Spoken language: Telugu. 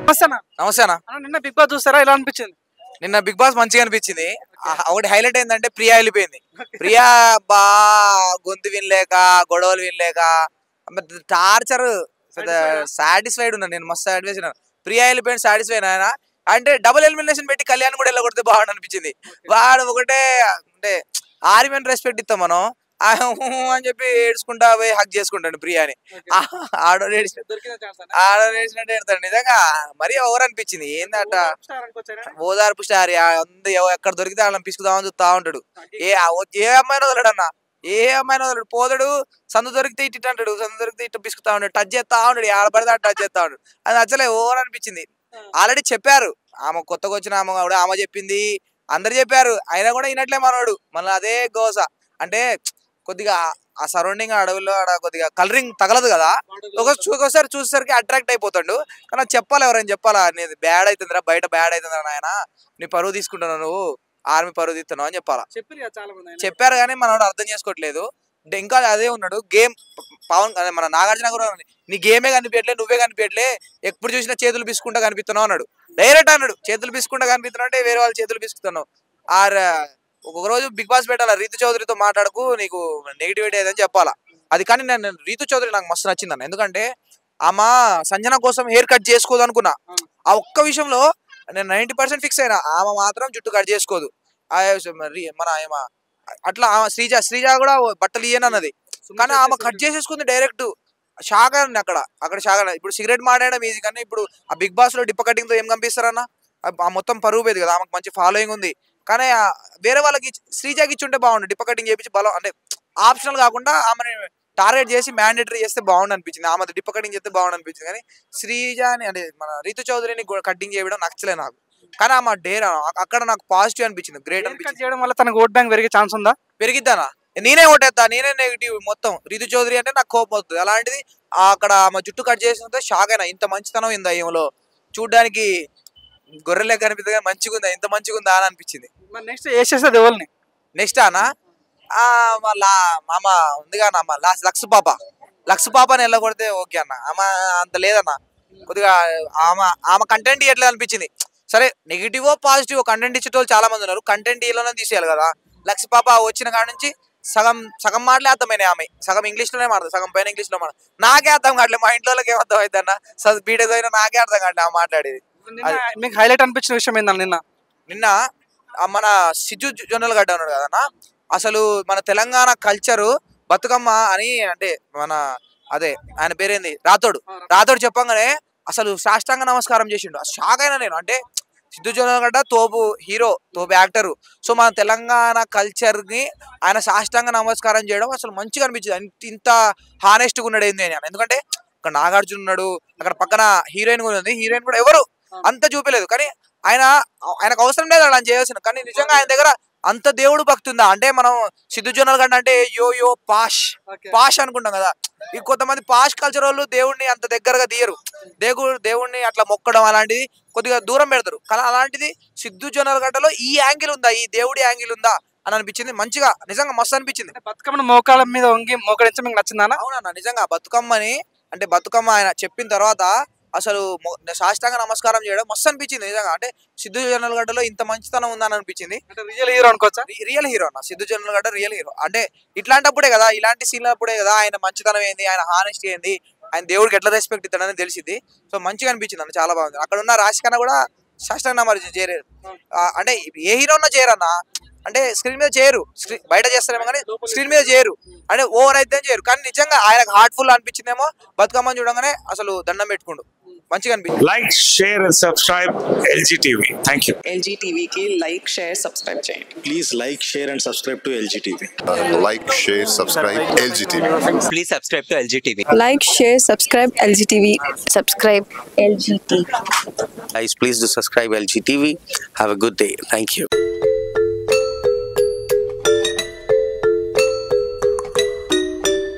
నమస్తే అన్న. నిన్న బిగ్ బాస్ చూస్తారా? ఎలా అనిపించింది? నిన్న బిగ్ బాస్ మంచిగా అనిపించింది. ఒకటి హైలైట్ ఏంటంటే ప్రియా వెళ్ళిపోయింది. ప్రియా బా గొంతు వినలేక, గొడవలు వినలేక, టార్చర్, సాటిస్ఫైడ్ ఉన్నా నేను. మస్తు సాటిస్ఫై. ప్రియా వెళ్ళిపోయింది, సాటిస్ఫైడ్ ఆయన. అంటే డబుల్ ఎలిమినేషన్ పెట్టి కళ్యాణ్ కూడా వెళ్ళగొడితే బాగుంది అనిపించింది. వాడు ఒకటే అంటే ఆర్మీని రెస్పెక్ట్ ఇస్తాం మనం అని చెప్పి ఏడ్చుకుంటా పోయి హక్ చేసుకుంటాడు ప్రియాని. ఆడేసినట్టు ఏడతాడు. నిజంగా మరీ ఓవర్ అనిపించింది. ఏందట ఓదార్పు స్టార్ ఎక్కడ దొరికితే వాళ్ళని పిసుకుదామని చూస్తా ఉంటాడు. ఏ అమ్మాయిని వదలడన్నా, ఏ అమ్మాయిని వదలడు. పోతాడు, సందు దొరికితే ఇటు అంటాడు, సందు దొరికితే ఇటు పిసుకుతా ఉంటాడు, టచ్ చేస్తా ఉంటాడు, ఆడపడితే టచ్ చేస్తా ఉంటాడు. అది నచ్చలే, ఓవర్ అనిపించింది. ఆల్రెడీ చెప్పారు, ఆమె కొత్తగా వచ్చిన ఆమె కూడా ఆమె చెప్పింది, అందరు చెప్పారు, అయినా కూడా వినట్లే మనోడు. మళ్ళీ అదే గోస. అంటే కొద్దిగా ఆ సరౌండింగ్ అడవుల్లో కొద్దిగా కలరింగ్ తగలదు కదా, ఒకసారి చూసేసరికి అట్రాక్ట్ అయిపోతాడు. కానీ చెప్పాలి, ఎవరైనా చెప్పాలా, నేను బ్యాడ్ అవుతుందిరా, బయట బ్యాడ్ అవుతుందిరా నాయన, నీ పరువు తీసుకుంటున్నావు, నువ్వు ఆర్మీ పరువు తీస్తున్నావు అని చెప్పాలా. చెప్పారు కానీ మనోడు అర్థం చేసుకోవట్లేదు. ఇంకా అదే ఉన్నాడు. గేమ్ పవన్ మన నాగార్జున కూడా నీ గేమే కనిపించట్లే, నువ్వే కనిపించట్లే, ఎప్పుడు చూసినా చేతులు పిసుకుంటా కనిపిస్తున్నావు అన్నాడు. డైరెక్ట్ అన్నాడు, చేతులు పిసుకుంటా కనిపిస్తున్నావు అంటే వేరే వాళ్ళు చేతులు పిసుకుతున్నావు. ఒక రోజు బిగ్ బాస్ పెట్టాలా, రీతు చౌదరితో మాట్లాడుకు, నీకు నెగిటివిటీ ఏదని చెప్పాలా. అది కానీ నేను రీతు చౌదరి నాకు మస్తు నచ్చింది అన్న. ఎందుకంటే ఆమె సంజన కోసం హెయిర్ కట్ చేసుకోదు అనుకున్నా. ఆ ఒక్క విషయంలో నేను 90% ఫిక్స్ అయినా. ఆమె మాత్రం జుట్టు కట్ చేసుకోదు. మన అట్లా శ్రీజ కూడా బట్టలు ఇయ్యనన్నది, కానీ ఆమె కట్ చేసేసుకుంది డైరెక్ట్. షాక్ అయ్యాను అక్కడ షాక్ అయ్యాను. ఇప్పుడు సిగరెట్ మాడడం ఈజీ, కానీ ఇప్పుడు ఆ బిగ్ బాస్ లో డిప్ప కటింగ్ తో ఏం కనిపిస్తారన్న, ఆ మొత్తం పరువు పోయేది కదా. ఆమెకు మంచి ఫాలోయింగ్ ఉంది, కానీ వేరే వాళ్ళకి శ్రీజాకి ఇచ్చుంటే బాగుండు. డిప్ప కటింగ్ చేయించి బలం అంటే ఆప్షనల్ కాకుండా ఆమెని టార్గెట్ చేసి మ్యాండేటరీ చేస్తే బాగుండు అనిపించింది. ఆమె డిప్ప కటింగ్ చేస్తే బాగుండు అనిపించింది. కానీ శ్రీజాని అంటే మన రీతు చౌదరిని కటింగ్ చేయడం నచ్చలే నాకు. కానీ ఆమె డేర్ అక్కడ నాకు పాజిటివ్ అనిపించింది, గ్రేట్ అనిపించింది. చేయడం వల్ల తనకు ఓట్ బ్యాంక్ పెరిగే ఛాన్స్ ఉందా? పెరిగిద్దానా, నేనే ఓటేస్తా, నేనే నెగిటివ్ మొత్తం. రీతు చౌదరి అంటే నాకు కోపం అవుతుంది. అలాంటిది అక్కడ ఆమె జుట్టు కట్ చేసినంత షాక్ అయినా. ఇంత మంచితనం ఇందా ఏమో, చూడ్డానికి గొర్రెలే కనిపిస్తుంది కానీ మంచిగా ఉందా, ఇంత మంచిగా ఉందా అని అనిపించింది. నెక్స్ట్ వేసేస్తుంది ఎవరిని? నెక్స్ట్ అన్న మామ ఉంది కానీ అమ్మ లక్స్ పాపని వెళ్ళగొడితే ఓకే అన్న. ఆమె అంత లేదన్న, కొద్దిగా ఆమె కంటెంట్ ఇవ్వట్లేదు అనిపించింది. సరే నెగిటివో పాజిటివ్ కంటెంట్ ఇచ్చేటోళ్ళు చాలా మంది ఉన్నారు, కంటెంట్ ఇవ్వలోనే తీసేయాలి కదా. లక్స్ పాప వచ్చిన కాడ నుంచి సగం మాటలే అర్థమైనాయి. ఆమె సగం ఇంగ్లీష్ లోనే మాట్లాడు, సగం పైన ఇంగ్లీష్ లో మాట్లాడు. నాకే అర్థం కావట్లేదు, మా ఇంట్లో వాళ్ళకి ఏమర్థం అవుతుంది అన్న, బీటెక్ అయినా నాకే అర్థం కావట్లేదు ఆ మాట్లాడేది. మీకు హైలైట్ అనిపించిన విషయం ఏంటన్నా? నిన్న మన సిజ్జు జొన్నలగడ్డ ఉన్నాడు కదన్నా, అసలు మన తెలంగాణ కల్చరు బతుకమ్మ అని, అంటే మన అదే ఆయన పేరేంది రాథోడ్ చెప్పంగానే అసలు సాష్టాంగ నమస్కారం చేసిండు. షాక్ అయినా నేను. అంటే సిద్ధు జొన్నలగడ్డ తోపు హీరో, తోపు యాక్టరు. సో మన తెలంగాణ కల్చర్ ని ఆయన సాష్టాంగ నమస్కారం చేయడం అసలు మంచిగా అనిపించింది. ఇంత హానెస్ట్గా ఉన్నాడు ఏంది అని. ఎందుకంటే అక్కడ నాగార్జున ఉన్నాడు, అక్కడ పక్కన హీరోయిన్ కూడా ఉంది. హీరోయిన్ కూడా ఎవరు అంత చూపలేదు, కానీ ఆయనకు అవసరం లేదు అలా చేయాల్సిన. కానీ నిజంగా ఆయన దగ్గర అంత దేవుడు భక్తి ఉందా అంటే, మనం సిద్ధు జొన్నలగడ్డ అంటే యో పాష్ అనుకుంటాం కదా. ఈ కొంతమంది పాష్ కల్చర్ వాళ్ళు దేవుడిని అంత దగ్గరగా తీయరు, దేవుడిని అట్లా మొక్కడం అలాంటిది కొద్దిగా దూరం పెడతారు. కానీ అలాంటిది సిద్ధు జొన్నలగడ్డలో ఈ యాంగిల్ ఉందా, ఈ దేవుడి యాంగిల్ ఉందా అని అనిపించింది. మంచిగా నిజంగా మస్తు అనిపించింది. బతుకమ్మను మోకాళ్ళ మీద వంగి మోకరించడం మీకు నచ్చిందా? అవునన్నా, నిజంగా బతుకమ్మని అంటే బతుకమ్మ ఆయన చెప్పిన తర్వాత అసలు సాష్టాంగ నమస్కారం చేయడం మస్తు అనిపించింది నిజంగా. అంటే సిద్ధు జొన్నలగడ్డలో ఇంత మంచితనం ఉందని అనిపించింది. రియల్ హీరో అనుకోవచ్చా? రియల్ హీరో అన్న, సిద్ధు జొన్నలగడ్డ రియల్ హీరో. అంటే ఇట్లాంటప్పుడే కదా, ఇలాంటి సీన్లప్పుడే కదా ఆయన మంచితనం ఏంది, ఆయన హానెస్టీ ఏంది, ఆయన దేవుడికి ఎట్లా రెస్పెక్ట్ ఇస్తాడని తెలిసింది. సో మంచిగా అనిపించింది అన్న, చాలా బాగుంది. అక్కడ ఉన్న రాశికన్నా కూడా సాష్టాంగ నమస్కారం చేయరు. అంటే ఏ హీరో ఉన్నా చేయరన్నా, అంటే స్క్రీన్ మీద చేయరు, బయట చేస్తారేమో కానీ స్క్రీన్ మీద చేయరు. అంటే ఓవర్ అయితే చేయరు. కానీ నిజంగా ఆయనకు హార్ట్ఫుల్ అనిపించిందేమో బతుకమ్మని చూడగానే, అసలు దండం పెట్టుకుండు, మంచిగా అనిపించింది. Like share and subscribe LG TV. Thank you. LG TV కి లైక్ షేర్ సబ్స్క్రైబ్ చేయండి. Please like share and subscribe to LG TV. Like, share, subscribe LG TV. Please subscribe to LG TV. Like, share, subscribe LG TV. Subscribe LG TV. Guys, please do subscribe LG TV. Have a good day. Thank you.